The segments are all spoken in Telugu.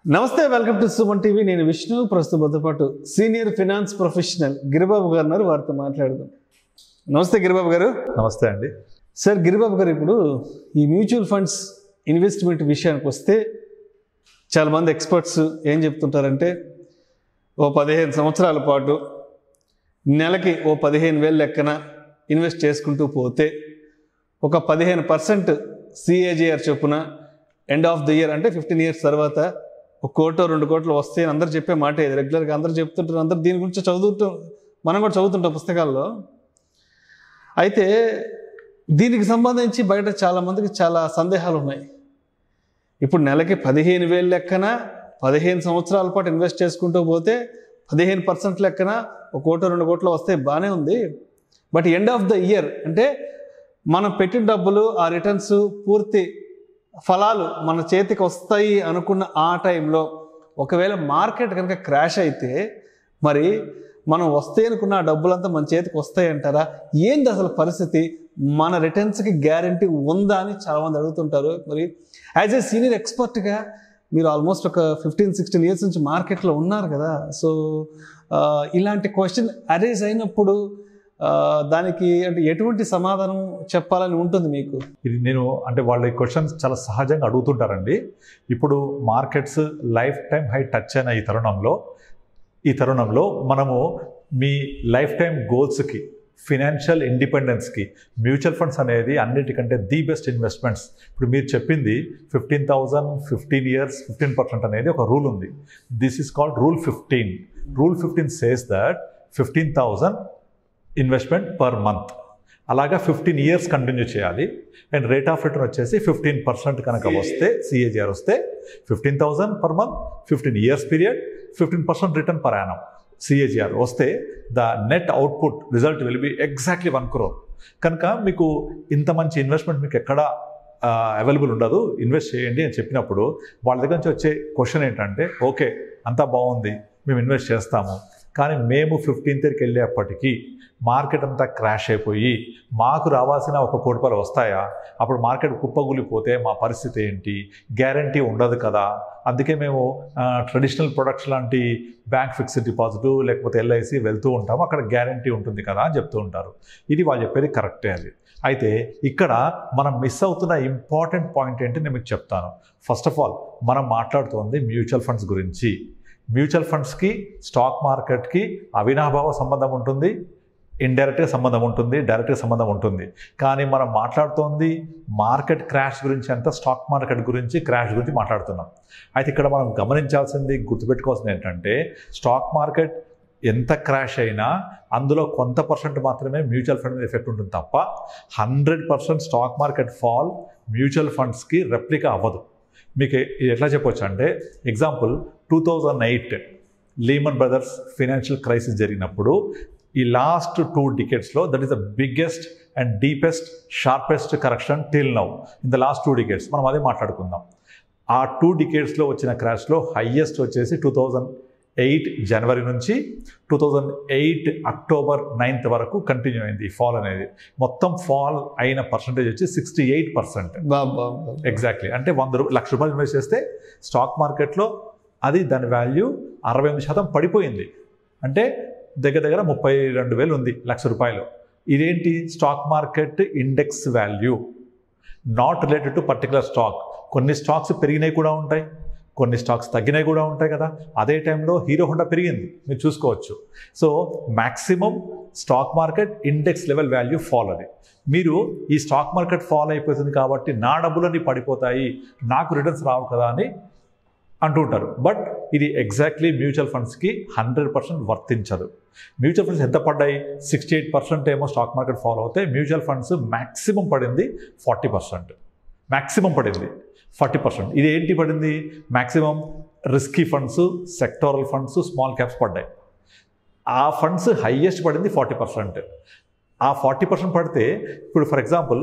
నమస్తే, వెల్కమ్ టు సుమన్ టీవీ. నేను విష్ణు. ప్రస్తుతంతో పాటు సీనియర్ ఫినాన్స్ ప్రొఫెషనల్ గిరిబాబు గారు ఉన్నారు. వారితో మాట్లాడదాం. నమస్తే గిరిబాబు గారు. నమస్తే అండి. సార్, గిరిబాబు గారు, ఇప్పుడు ఈ మ్యూచువల్ ఫండ్స్ ఇన్వెస్ట్మెంట్ విషయానికి వస్తే చాలామంది ఎక్స్పర్ట్స్ ఏం చెప్తుంటారంటే, ఓ 15 సంవత్సరాల పాటు నెలకి ఓ 15,000 లెక్కన ఇన్వెస్ట్ చేసుకుంటూ పోతే ఒక 15% CAGR చొప్పున ఎండ్ ఆఫ్ ది ఇయర్ అంటే 15 years తర్వాత 1 కోటో 2 కోట్లు వస్తాయి అని అందరూ చెప్పే మాట ఇది. రెగ్యులర్గా అందరూ చెప్తుంటారు. అందరూ దీని గురించి చదువుతుంటాం, మనం కూడా చదువుతుంటాం పుస్తకాల్లో. అయితే దీనికి సంబంధించి బయట చాలామందికి చాలా సందేహాలు ఉన్నాయి. ఇప్పుడు నెలకి 15,000 లెక్కన 15 సంవత్సరాల పాటు ఇన్వెస్ట్ చేసుకుంటూ పోతే 15% లెక్కన 1 కోటో 2 కోట్లు వస్తే బాగానే ఉంది. But end of the year అంటే మనం పెట్టిన డబ్బులు, ఆ రిటర్న్స్, పూర్తి ఫలాలు మన చేతికి వస్తాయి అనుకున్న ఆ టైంలో ఒకవేళ మార్కెట్ కనుక క్రాష్ అయితే మరి మనం వస్తాయి అనుకున్న ఆ డబ్బులంతా మన చేతికి వస్తాయి అంటారా? ఏంది అసలు పరిస్థితి? మన రిటర్న్స్కి గ్యారంటీ ఉందా అని చాలామంది అడుగుతుంటారు. మరి యాజ్ ఏ సీనియర్ ఎక్స్పర్ట్గా మీరు ఆల్మోస్ట్ ఒక 15-16 years నుంచి మార్కెట్లో ఉన్నారు కదా. సో ఇలాంటి క్వశ్చన్ అరైజ్ అయినప్పుడు దానికి అంటే ఎటువంటి సమాధానం చెప్పాలని ఉంటుంది మీకు? ఇది నేను అంటే వాళ్ళ ఈ క్వశ్చన్స్ చాలా సహజంగా అడుగుతుంటారండి. ఇప్పుడు markets life time high touch అయిన ఈ తరుణంలో మనము మీ లైఫ్ టైం గోల్స్కి, ఫినాన్షియల్ ఇండిపెండెన్స్కి మ్యూచువల్ ఫండ్స్ అనేది అన్నిటికంటే ది బెస్ట్ ఇన్వెస్ట్మెంట్స్. ఇప్పుడు మీరు చెప్పింది 15,000 15 years 15% అనేది ఒక రూల్ ఉంది. This is called rule 15. Rule 15 says that 15,000 investment per month. అలాగా 15 years కంటిన్యూ చేయాలి. అండ్ రేట్ ఆఫ్ రిటర్న్ వచ్చేసి 15% కనుక వస్తే, CAGR వస్తే 15,000 per month, 15 years period, 15% return per annum CAGR వస్తే the net output result will be exactly 1 crore. కనుక మీకు ఇంత మంచి ఇన్వెస్ట్మెంట్ మీకు ఎక్కడ అవైలబుల్ ఉండదు, ఇన్వెస్ట్ చేయండి అని చెప్పినప్పుడు వాళ్ళ దగ్గర నుంచి వచ్చే క్వశ్చన్ ఏంటంటే, ఓకే అంతా బాగుంది, మేము ఇన్వెస్ట్ చేస్తాము, కానీ మేము 15th yearకి వెళ్ళేప్పటికీ మార్కెట్ అంతా క్రాష్ అయిపోయి మాకు రావాల్సిన 1 కోటి రూపాయలు వస్తాయా? అప్పుడు మార్కెట్ కుప్పగూలిపోతే మా పరిస్థితి ఏంటి? గ్యారంటీ ఉండదు కదా. అందుకే మేము ట్రెడిషనల్ ప్రొడక్ట్స్ లాంటి బ్యాంక్ ఫిక్స్డ్ డిపాజిట్ లేకపోతే LIC వెళ్తూ ఉంటాము, అక్కడ గ్యారంటీ ఉంటుంది కదా అని చెప్తూ ఉంటారు. ఇది వాళ్ళు చెప్పేది కరెక్టే. అది అయితే ఇక్కడ మనం మిస్ అవుతున్న ఇంపార్టెంట్ పాయింట్ ఏంటి నేను మీకు చెప్తాను. ఫస్ట్ ఆఫ్ ఆల్ మనం మాట్లాడుతోంది మ్యూచువల్ ఫండ్స్ గురించి. మ్యూచువల్ ఫండ్స్కి స్టాక్ మార్కెట్కి అవినాభావ సంబంధం ఉంటుంది, ఇండైరెక్ట్గా సంబంధం ఉంటుంది, డైరెక్ట్గా సంబంధం ఉంటుంది. కానీ మనం మాట్లాడుతోంది మార్కెట్ క్రాష్ గురించి అంతా, స్టాక్ మార్కెట్ గురించి, క్రాష్ గురించి మాట్లాడుతున్నాం. అయితే ఇక్కడ మనం గమనించాల్సింది, గుర్తుపెట్టుకోవాల్సింది ఏంటంటే, స్టాక్ మార్కెట్ ఎంత క్రాష్ అయినా అందులో కొంత % మాత్రమే మ్యూచువల్ ఫండ్ ఎఫెక్ట్ ఉంటుంది తప్ప 100% స్టాక్ మార్కెట్ ఫాల్ మ్యూచువల్ ఫండ్స్కి రెప్లికా అవ్వదు. మీకు ఎట్లా చెప్పొచ్చు అంటే, example 2008 Lehman Brothers financial crisis జరిగినప్పుడు ఈ లాస్ట్ 2 decadesలో that is the biggest and deepest sharpest correction till now in the last 2 decades. మనం అదే మాట్లాడుకుందాం. ఆ 2 decadesలో వచ్చిన క్రాష్లో హయ్యెస్ట్ వచ్చేసి 2008 జనవరి నుంచి 2008 అక్టోబర్ 9th వరకు కంటిన్యూ అయింది ఈ ఫాల్ అనేది. మొత్తం ఫాల్ అయిన పర్సంటేజ్ వచ్చి 68%. ఎగ్జాక్ట్లీ. అంటే 100 రూపాయలు ఇన్వెస్ట్ చేస్తే స్టాక్ మార్కెట్లో అది దాని వాల్యూ 68% పడిపోయింది. అంటే దగ్గర 32,000 ఉంది, ₹1,00,000. ఇదేంటి? Stock market index value, not related to particular stock. కొన్ని స్టాక్స్ పెరిగినాయి కూడా ఉంటాయి, కొన్ని స్టాక్స్ తగ్గినాయి కూడా ఉంటాయి కదా. అదే టైంలో హీరో హోండా పెరిగింది, మీరు చూసుకోవచ్చు. So maximum stock market index level value fall. అది మీరు ఈ స్టాక్ మార్కెట్ ఫాల్ అయిపోతుంది కాబట్టి నా డబ్బులన్నీ పడిపోతాయి, నాకు రిటర్న్స్ రావు కదా అని అంటుంటారు. బట్ ఇది ఎగ్జాక్ట్లీ మ్యూచువల్ ఫండ్స్కి 100% వర్తించదు. మ్యూచువల్ ఫండ్స్ ఎంత పడ్డాయి? 68% ఏమో స్టాక్ మార్కెట్ ఫాలో అవుతాయి. మ్యూచువల్ ఫండ్స్ మ్యాక్సిమం పడింది 40%. మ్యాక్సిమం పడింది 40%. ఇది ఏంటి పడింది? Maximum risky funds, sectoral funds, small caps పడ్డాయి. ఆ ఫండ్స్ హయ్యెస్ట్ పడింది 40%. ఆ 40% పడితే ఇప్పుడు ఫర్ ఎగ్జాంపుల్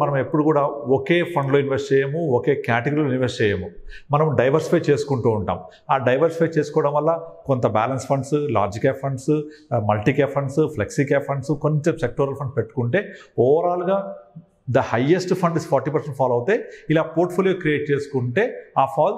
మనం ఎప్పుడు కూడా ఒకే ఫండ్లో ఇన్వెస్ట్ చేయము, ఒకే కేటగిరీలో ఇన్వెస్ట్ చేయము. మనం డైవర్సిఫై చేసుకుంటూ ఉంటాం. ఆ డైవర్సిఫై చేసుకోవడం వల్ల కొంత balance funds, large cap funds, multi cap funds, flexi cap funds, కొంచెం సెక్టోరల్ ఫండ్స్ పెట్టుకుంటే ఓవరాల్గా ద హయ్యెస్ట్ ఫండ్ 40% ఫాల్ అవుతాయి. ఇలా పోర్ట్ఫోలియో క్రియేట్ చేసుకుంటే ఆ ఫాల్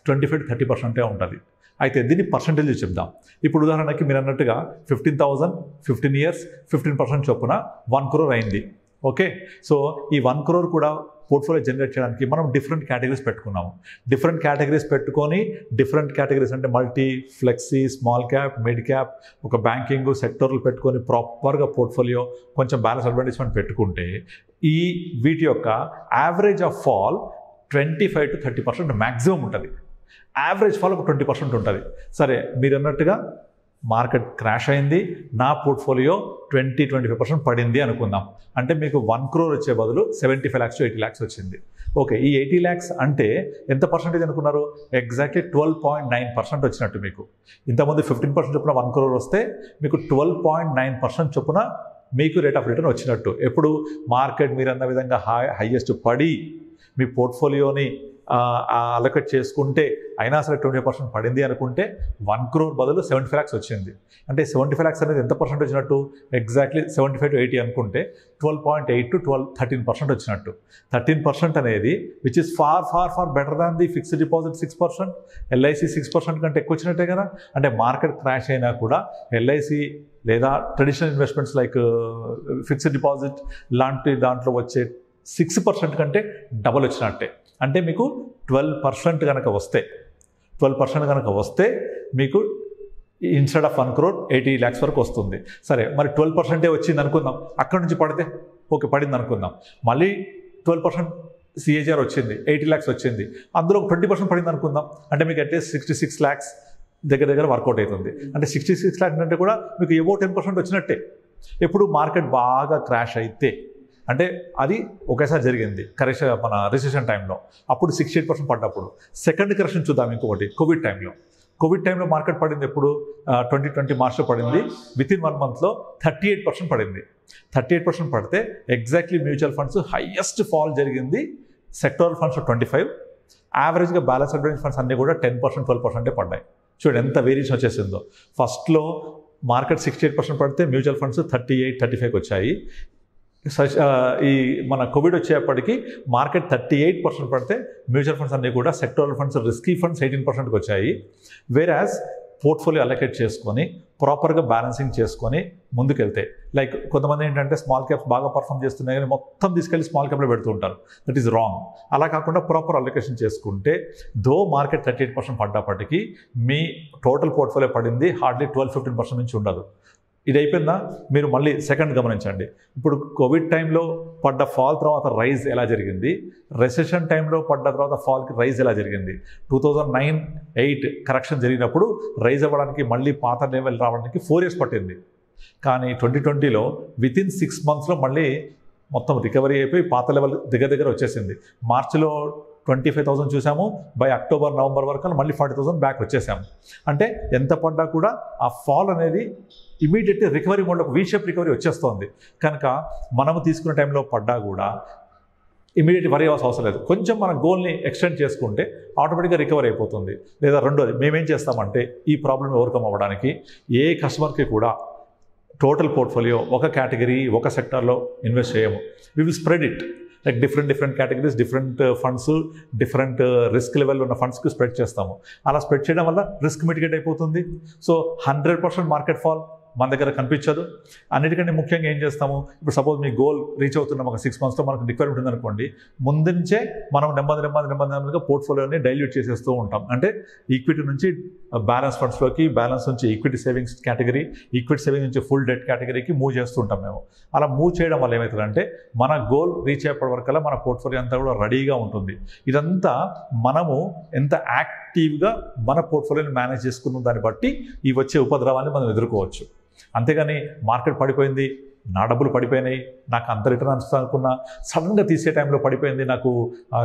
25-30% ఉంటుంది. అయితే దీన్ని పర్సంటేజ్ చెప్దాం. ఇప్పుడు ఉదాహరణకి మీరు అన్నట్టుగా 15,000 15 years 15% చొప్పున 1 crore అయింది. ఓకే, సో ఈ 1 crore కూడా పోర్ట్ఫోలియో జనరేట్ చేయడానికి మనం డిఫరెంట్ కేటగిరీస్ పెట్టుకున్నాము. డిఫరెంట్ కేటగిరీస్ పెట్టుకొని డిఫరెంట్ కేటగిరీస్ అంటే multi, flexi, small cap, mid cap, ఒక బ్యాంకింగ్ సెక్టర్లు పెట్టుకొని ప్రాపర్గా పోర్ట్ఫోలియో కొంచెం బ్యాలెన్స్ అడ్వాంటేజ్మెంట్ పెట్టుకుంటే ఈ వీటి యొక్క యావరేజ్ ఆఫ్ ఫాల్ 25-30% మ్యాక్సిమం ఉంటుంది. యావరేజ్ ఫాల్ ఒక 20% ఉంటుంది. సరే, మీరు అన్నట్టుగా మార్కెట్ క్రాష్ అయింది, నా పోర్ట్ఫోలియో 20-25% పడింది అనుకుందాం. అంటే మీకు 1 crore వచ్చే బదులు 75 lakhs to 80 lakhs వచ్చింది. ఓకే, ఈ 80 lakhs అంటే ఎంత పర్సెంటేజ్ అనుకున్నారు? ఎగ్జాక్ట్లీ 12.9% వచ్చినట్టు. మీకు ఇంతకుముందు 15% చొప్పున 1 crore వస్తే మీకు 12.9% చొప్పున మీకు రేట్ ఆఫ్ రిటర్న్ వచ్చినట్టు. ఎప్పుడు మార్కెట్ మీరు అన్న విధంగా హైయెస్ట్ పడి మీ పోర్ట్ఫోలియోని అలొకేట్ చేసుకుంటే అయినా సరే 20% పడింది అనుకుంటే 1 crore బదులు 75 lakhs వచ్చింది. అంటే 75 lakhs అనేది ఎంత పర్సెంట్ వచ్చినట్టు? ఎగ్జాక్ట్లీ 75 to 80 అనుకుంటే 12.8 to 13% వచ్చినట్టు. 13% అనేది which is far better than the fixed deposit 6%, LIC 6% కంటే ఎక్కువ వచ్చినట్టే కదా. అంటే మార్కెట్ క్రాష్ అయినా కూడా ఎల్ఐసి లేదా traditional investments like fixed deposit లాంటి దాంట్లో వచ్చే 6% కంటే డబల్ వచ్చినట్టే. అంటే మీకు 12% కనుక వస్తే 12% కనుక వస్తే మీకు ఇన్స్టెడ్ ఆఫ్ 1 crore 80 lakhs వరకు వస్తుంది. సరే, మరి 12% వచ్చింది అనుకుందాం, అక్కడ నుంచి పడితే ఓకే పడింది అనుకుందాం. మళ్ళీ 12% CAGR వచ్చింది, 80 lakhs వచ్చింది, అందులో 20% పడింది అనుకుందాం. అంటే మీకు అట్లీస్ట్ 66 lakhs దగ్గర వర్కౌట్ అవుతుంది. అంటే 66 lakhs అంటే కూడా మీకు ఎబో 10% వచ్చినట్టే. ఎప్పుడు మార్కెట్ బాగా క్రాష్ అయితే అంటే అది ఒకేసారి జరిగింది కరెక్షన్, మన రిసెషన్ టైంలో అప్పుడు 68% పడ్డప్పుడు. సెకండ్ కరెక్షన్ చూద్దాం ఇంకొకటి, కోవిడ్ టైంలో మార్కెట్ పడింది. ఎప్పుడు 2020 మార్చ్లో పడింది. వితిన్ 1 monthలో 38% పడింది. 38% పడితే exactly mutual funds highest fall జరిగింది. సెక్టరల్ ఫండ్స్ 25, యావరేజ్గా బ్యాలెన్స్ అడ్వాంటేజ్ ఫండ్స్ అన్నీ కూడా 10% 12% పడ్డాయి. చూడండి ఎంత వేరియేషన్ వచ్చేసిందో. ఫస్ట్లో మార్కెట్ 68% పడితే మ్యూచువల్ ఫండ్స్ 38-35 వచ్చాయి. ఈ మన కోవిడ్ వచ్చేప్పటికి మార్కెట్ 38% పడితే మ్యూచువల్ ఫండ్స్ అన్నీ కూడా సెక్టరల్ ఫండ్స్, రిస్కీ ఫండ్స్ 18%కి వచ్చాయి. వేరాజ్ పోర్ట్ఫోలియో అలొకేట్ చేసుకొని ప్రాపర్గా బ్యాలెన్సింగ్ చేసుకొని ముందుకెళ్తే, లైక్ కొంతమంది ఏంటంటే స్మాల్ క్యాప్స్ బాగా పర్ఫామ్ చేస్తున్నాయి కానీ మొత్తం తీసుకెళ్ళి స్మాల్ క్యాప్లో పెడుతూ ఉంటారు. That is wrong. అలా కాకుండా ప్రాపర్ అలొకేషన్ చేసుకుంటే దో మార్కెట్ 38% పడ్డప్పటికీ మీ టోటల్ పోర్ట్ఫోలియో పడింది హార్డ్లీ 12-15% నుంచి ఉండదు. ఇది అయిపోయిందా? మీరు మళ్ళీ సెకండ్ గమనించండి. ఇప్పుడు కోవిడ్ టైంలో పడ్డ ఫాల్ తర్వాత రైజ్ ఎలా జరిగింది, రెసెషన్ టైంలో పడ్డ తర్వాత ఫాల్కి రైజ్ ఎలా జరిగింది. 2009-8 కరెక్షన్ జరిగినప్పుడు రైజ్ అవ్వడానికి మళ్ళీ పాత లెవెల్ రావడానికి 4 years పట్టింది. కానీ 2020లో వితిన్ 6 monthsలో మళ్ళీ మొత్తం రికవరీ అయిపోయి పాత లెవెల్ దగ్గర వచ్చేసింది. మార్చిలో 25,000 చూసాము, బై అక్టోబర్ నవంబర్ వరకు మళ్ళీ 40,000 బ్యాక్ వచ్చేసాము. అంటే ఎంత పడ్డా కూడా ఆ ఫాల్ అనేది ఇమీడియట్లీ రికవరీ మోడ్లో వీ షేప్ రికవరీ వచ్చేస్తుంది. కనుక మనము తీసుకునే టైంలో పడ్డా కూడా ఇమీడియట్ వరీ అవ్వాల్సిన అవసరం లేదు. కొంచెం మన గోల్ని ఎక్స్టెండ్ చేసుకుంటే ఆటోమేటిక్గా రికవర్ అయిపోతుంది. లేదా రెండోది, మేమేం చేస్తామంటే ఈ ప్రాబ్లమ్ ఓవర్కమ్ అవ్వడానికి ఏ కస్టమర్కి కూడా టోటల్ పోర్ట్ఫోలియో ఒక కేటగిరీ ఒక సెక్టార్లో ఇన్వెస్ట్ చేయము. We will spread it like different categories, different funds, different risk level ఉన్న ఫండ్స్కి స్ప్రెడ్ చేస్తాము. అలా స్ప్రెడ్ చేయడం వల్ల రిస్క్ మిటిగేట్ అయిపోతుంది. సో 100% మార్కెట్ ఫాల్ మన దగ్గర కనిపించదు. అన్నిటికంటే ముఖ్యంగా ఏం చేస్తాము, ఇప్పుడు సపోజ్ మీ గోల్ రీచ్ అవుతున్నాం, ఒక 6 monthsలో మనకు రిక్వైర్మెంట్ ఉందనుకోండి, ముందు నుంచే మనం నెమ్మదిగా పోర్ట్ఫోలియోని డైల్యూట్ చేసేస్తూ ఉంటాం. అంటే ఈక్విటీ నుంచి బ్యాలెన్స్ ఫండ్స్లోకి, బ్యాలెన్స్ నుంచి equity savings category, equity savings నుంచి ఫుల్ డెట్ కేటగిరీకి మూవ్ చేస్తుంటాం మేము. అలా మూవ్ చేయడం వల్ల ఏమవుతుందంటే మన గోల్ రీచ్ అయ్యేప్పటి వరకల్లా మన పోర్ట్ఫోలియో అంతా కూడా రెడీగా ఉంటుంది. ఇదంతా మనము ఎంత యాక్టివ్గా మన పోర్ట్ఫోలియోని మేనేజ్ చేసుకున్న దాన్ని బట్టి ఈ వచ్చే ఉపద్రవాన్ని మనం ఎదుర్కోవచ్చు. అంతేగాని మార్కెట్ పడిపోయింది, నా డబ్బులు పడిపోయినాయి, నాకు అంత రిటర్న్ వస్తుంది అనుకున్నా, సడన్గా తీసే టైంలో పడిపోయింది, నాకు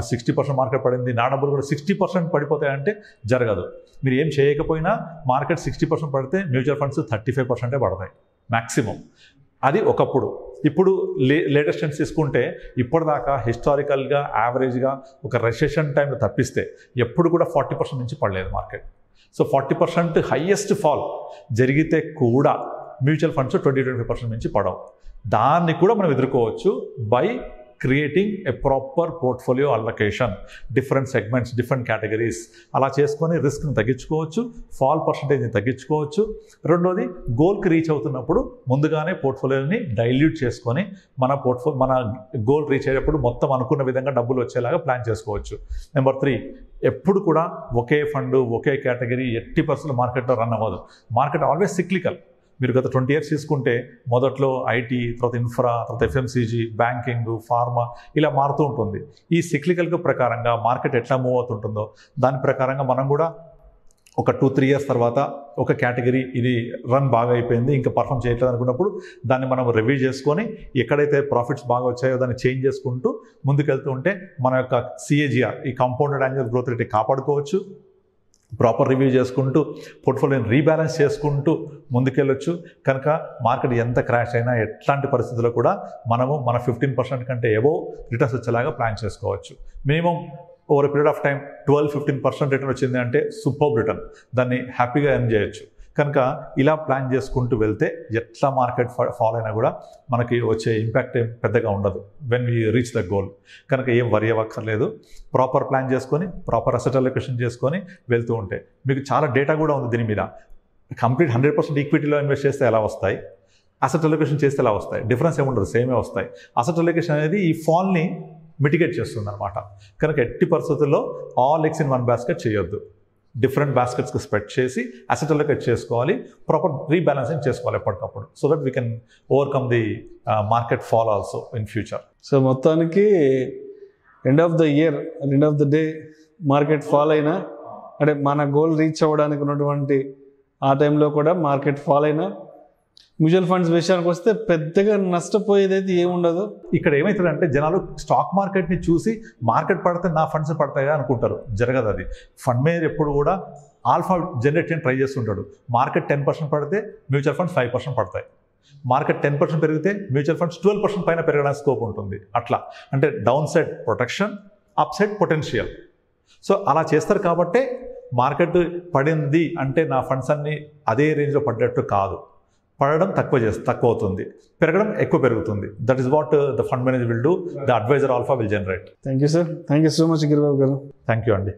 60% మార్కెట్ పడింది, నా డబ్బులు కూడా 60% పడిపోతాయంటే జరగదు. మీరు ఏం చేయకపోయినా మార్కెట్ 60% పడితే మ్యూచువల్ ఫండ్స్ 35% పడతాయి మ్యాక్సిమం. అది ఒకప్పుడు. ఇప్పుడు లేటెస్ట్ ట్రెండ్స్ తీసుకుంటే ఇప్పటిదాకా హిస్టారికల్గా యావరేజ్గా ఒక రెసెషన్ టైంలో తప్పిస్తే ఎప్పుడు కూడా 40% నుంచి పడలేదు మార్కెట్. సో 40% హైయెస్ట్ ఫాల్ జరిగితే కూడా మ్యూచువల్ ఫండ్స్ 20-25% నుంచి పడవు. దాన్ని కూడా మనం ఎదుర్కోవచ్చు by creating a proper portfolio allocation, different segments, different categories. అలా చేసుకొని రిస్క్ని తగ్గించుకోవచ్చు, ఫాల్ పర్సంటేజ్ని తగ్గించుకోవచ్చు. రెండోది, గోల్కి రీచ్ అవుతున్నప్పుడు ముందుగానే పోర్ట్ఫోలియోని డైల్యూట్ చేసుకొని మన గోల్ రీచ్ అయ్యేటప్పుడు మొత్తం అనుకున్న విధంగా డబ్బులు వచ్చేలాగా ప్లాన్ చేసుకోవచ్చు. నెంబర్ 3, ఎప్పుడు కూడా ఒకే ఫండ్, ఒకే కేటగిరీ 80% మార్కెట్లో రన్ అవ్వదు. Market always cyclical. మీరు గత 20 years తీసుకుంటే మొదట్లో ఐటీ, తర్వాత ఇన్ఫ్రా, తర్వాత ఎఫ్ఎంసీజీ, బ్యాంకింగ్, ఫార్మా ఇలా మారుతూ ఉంటుంది. ఈ సిక్లికల్ ప్రకారంగా మార్కెట్ ఎట్లా మూవ్ అవుతుంటుందో దాని ప్రకారంగా మనం కూడా ఒక 2-3 years తర్వాత ఒక కేటగిరీ ఇది రన్ బాగా అయిపోయింది, ఇంకా పర్ఫామ్ చేయట్లేదు అనుకున్నప్పుడు దాన్ని మనం రివ్యూ చేసుకొని ఎక్కడైతే ప్రాఫిట్స్ బాగా వచ్చాయో దాన్ని చేంజ్ చేసుకుంటూ ముందుకెళ్తూ ఉంటే మన యొక్క CAGR, ఈ కాంపౌండెడ్ యాన్యువల్ గ్రోత్ రేట్ కాపాడుకోవచ్చు. ప్రాపర్ రివ్యూ చేసుకుంటూ పోర్ట్ఫోలియోని రీబ్యాలెన్స్ చేసుకుంటూ ముందుకెళ్ళొచ్చు. కనుక మార్కెట్ ఎంత క్రాష్ అయినా ఎట్లాంటి పరిస్థితుల్లో కూడా మనము మన 15% కంటే ఎబోవ్ రిటర్న్స్ వచ్చేలాగా ప్లాన్ చేసుకోవచ్చు. Minimum over a period of time 12-15% return వచ్చింది అంటే సూపర్ రిటర్న్, దాన్ని హ్యాపీగా ఎర్న్ చేయొచ్చు. కనుక ఇలా ప్లాన్ చేసుకుంటూ వెళ్తే ఎట్లా మార్కెట్ ఫాల్ అయినా కూడా మనకి వచ్చే ఇంపాక్ట్ ఏం పెద్దగా ఉండదు when we reach the goal. కనుక ఏం వరి అవ్వక్కర్లేదు. ప్రాపర్ ప్లాన్ చేసుకొని, ప్రాపర్ అసెట్ అలొకేషన్ చేసుకొని వెళ్తూ ఉంటే మీకు చాలా డేటా కూడా ఉంది దీని మీద. కంప్లీట్ 100% ఈక్విటీలో ఇన్వెస్ట్ చేస్తే ఎలా వస్తాయి, అసెట్ అలొకేషన్ చేస్తే ఎలా వస్తాయి, డిఫరెన్స్ ఏముండదు, సేమే వస్తాయి. అసెట్ అలొకేషన్ అనేది ఈ ఫాల్ని మిటిగేట్ చేస్తుంది అనమాట. కనుక ఎట్టి పరిస్థితుల్లో all eggs in one basket చేయొద్దు. డిఫరెంట్ బాస్కెట్స్కి స్ప్రెడ్ చేసి అసెట్ అలొకేట్ చేసుకోవాలి, ప్రాపర్ రీబ్యాలెన్సింగ్ చేసుకోవాలి ఎప్పటికప్పుడు, so that we can overcome the market fall also in future. So మొత్తానికి end of the year, end of the day market fall అయినా, అంటే మన గోల్ రీచ్ అవ్వడానికి ఉన్నటువంటి ఆ టైంలో కూడా మార్కెట్ ఫాల్ అయినా మ్యూచువల్ ఫండ్స్ విషయానికి వస్తే పెద్దగా నష్టపోయేది అయితే ఏముండదు. ఇక్కడ ఏమవుతుందంటే జనాలు స్టాక్ మార్కెట్ని చూసి మార్కెట్ పడితే నా ఫండ్స్ పడతాయా అనుకుంటారు. జరగదు అది. ఫండ్ మేనేజర్ ఎప్పుడు కూడా ఆల్ఫా జనరేట్ చేయని ట్రై చేస్తుంటాడు. మార్కెట్ 10% పడితే మ్యూచువల్ ఫండ్స్ 5% పడతాయి. మార్కెట్ 10% పెరిగితే మ్యూచువల్ ఫండ్స్ 12% పైన పెరగడానికి స్కోప్ ఉంటుంది. అట్లా అంటే down side protection, up side potential. So అలా చేస్తారు కాబట్టే మార్కెట్ పడింది అంటే నా ఫండ్స్ అన్నీ అదే రేంజ్లో పడ్డట్టు కాదు. పడడం తక్కువ అవుతుంది, పెరగడం ఎక్కువ పెరుగుతుంది. That is what the fund manager will do, the adviser alpha will generate. Thank you sir. Thank you so much Giribabu గారు. థ్యాంక్ యూ అండి.